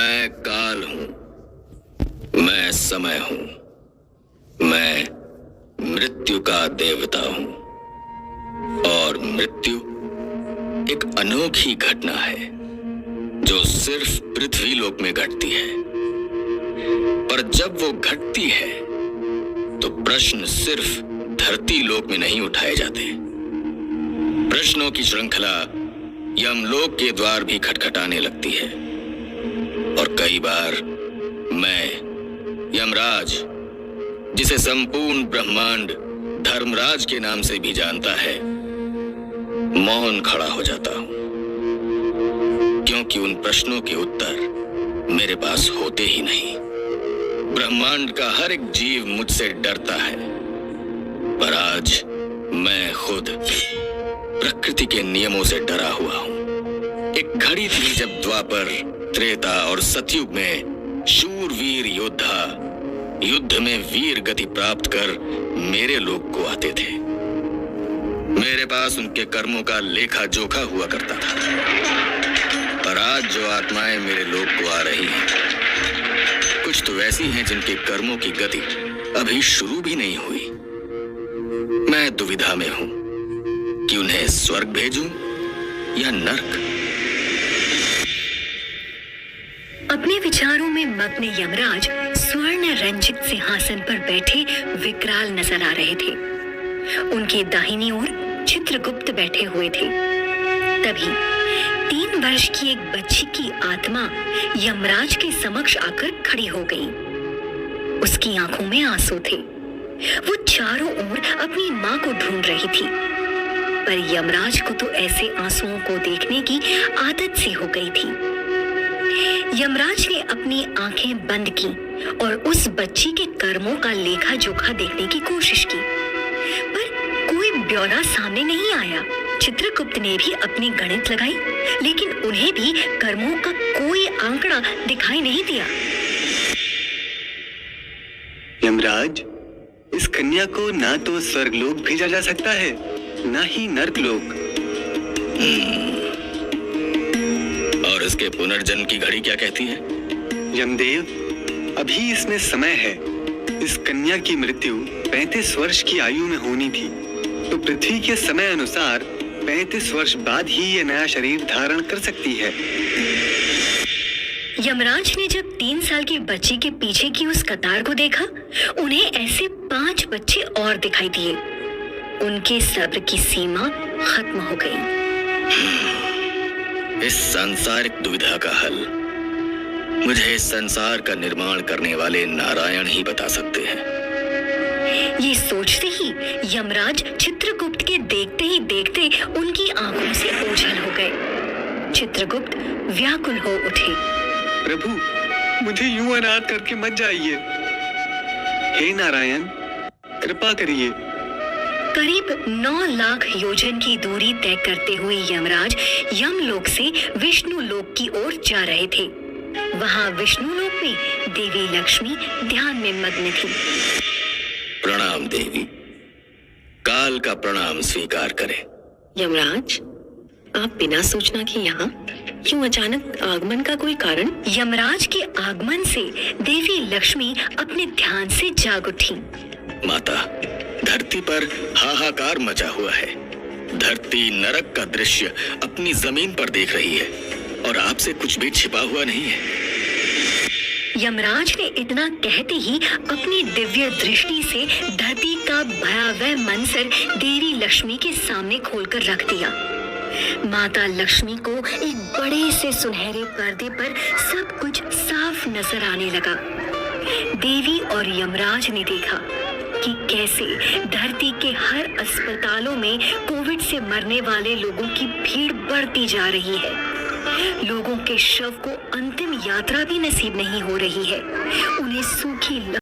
मैं काल हूं, मैं समय हूं, मैं मृत्यु का देवता हूं और मृत्यु एक अनोखी घटना है जो सिर्फ पृथ्वी लोक में घटती है। पर जब वो घटती है तो प्रश्न सिर्फ धरती लोक में नहीं उठाए जाते। प्रश्नों की श्रृंखला यमलोक के द्वार भी खटखटाने लगती है और कई बार मैं यमराज, जिसे संपूर्ण ब्रह्मांड धर्मराज के नाम से भी जानता है, मौन खड़ा हो जाता हूं, क्योंकि उन प्रश्नों के उत्तर मेरे पास होते ही नहीं। ब्रह्मांड का हर एक जीव मुझसे डरता है, पर आज मैं खुद प्रकृति के नियमों से डरा हुआ हूं। एक घड़ी थी जब द्वापर, त्रेता और सतयुग में शूरवीर योद्धा युद्ध में वीर गति प्राप्त कर मेरे लोक को आते थे। मेरे पास उनके कर्मों का लेखा जोखा हुआ करता था। पर आज जो आत्माएं मेरे लोक को आ रही हैं, कुछ तो ऐसी हैं जिनके कर्मों की गति अभी शुरू भी नहीं हुई। मैं दुविधा में हूं कि उन्हें स्वर्ग भेजूं या नर्क। अपने विचारों में मग्न यमराज स्वर्ण रंजित सिंहासन पर बैठे विकराल नजर आ रहे थे। उनकी दाहिनी ओर चित्रगुप्त बैठे हुए थे। तभी 3 वर्ष की एक बच्ची की आत्मा यमराज के समक्ष आकर खड़ी हो गई। उसकी आंखों में आंसू थे। वो चारों ओर अपनी मां को ढूंढ रही थी, पर यमराज को तो ऐसे आंसुओं को देखने की आदत सी हो गई थी। यमराज ने अपनी आंखें बंद की और उस बच्ची के कर्मों का लेखा जोखा देखने की कोशिश की, पर कोई ब्यौरा सामने नहीं आया। चित्रगुप्त ने भी अपनी गणित लगाई, लेकिन उन्हें भी कर्मों का कोई आंकड़ा दिखाई नहीं दिया। यमराज, इस कन्या को ना तो स्वर्गलोक भेजा जा सकता है, ना ही नर्कलोक। और इसके पुनर्जन्म की घड़ी क्या कहती है? यमदेव, अभी इसमें समय है। इस कन्या की मृत्यु 35 वर्ष की आयु में होनी थी, तो पृथ्वी के समय अनुसार 35 वर्ष बाद ही ये नया शरीर धारण कर सकती है। यमराज ने जब 3 साल की बच्ची के पीछे की उस कतार को देखा, उन्हें ऐसे 5 बच्चे और दिखाई दिए। उनके सब्र की सीमा खत्म हो गई। इस सांसारिक दुविधा का हल मुझे इस संसार का निर्माण करने वाले नारायण ही बता सकते हैं। ये सोचते ही यमराज चित्रगुप्त के देखते ही देखते उनकी आंखों से ओझल हो गए। चित्रगुप्त व्याकुल हो उठे। प्रभु, मुझे यूं अनाथ करके मत जाइए। हे नारायण, कृपा करिए। करीब 9 लाख योजन की दूरी तय करते हुए यमराज यमलोक से विष्णु लोक की ओर जा रहे थे। वहां विष्णु लोक में देवी लक्ष्मी ध्यान में मग्न थी। प्रणाम देवी, काल का प्रणाम स्वीकार करें। यमराज, आप बिना सूचना के यहाँ क्यों? अचानक आगमन का कोई कारण? यमराज के आगमन से देवी लक्ष्मी अपने ध्यान से जाग उठी। माता, धरती पर हाहाकार मचा हुआ है। धरती नरक का दृश्य अपनी जमीन पर देख रही है और आपसे कुछ भी छिपा हुआ नहीं है। यमराज ने इतना कहते ही अपनी दिव्य दृष्टि से धरती का भयावह मंजर देवी लक्ष्मी के सामने खोलकर रख दिया। माता लक्ष्मी को एक बड़े से सुनहरे पर्दे पर सब कुछ साफ नजर आने लगा। देवी और यमराज ने देखा कि कैसे धरती के हर अस्पतालों में कोविड से मरने वाले लोगों की भीड़ बढ़ती जा रही है। लोगों के शव को अंतिम यात्रा भी नसीब नहीं हो रही है। उन्हें सूखी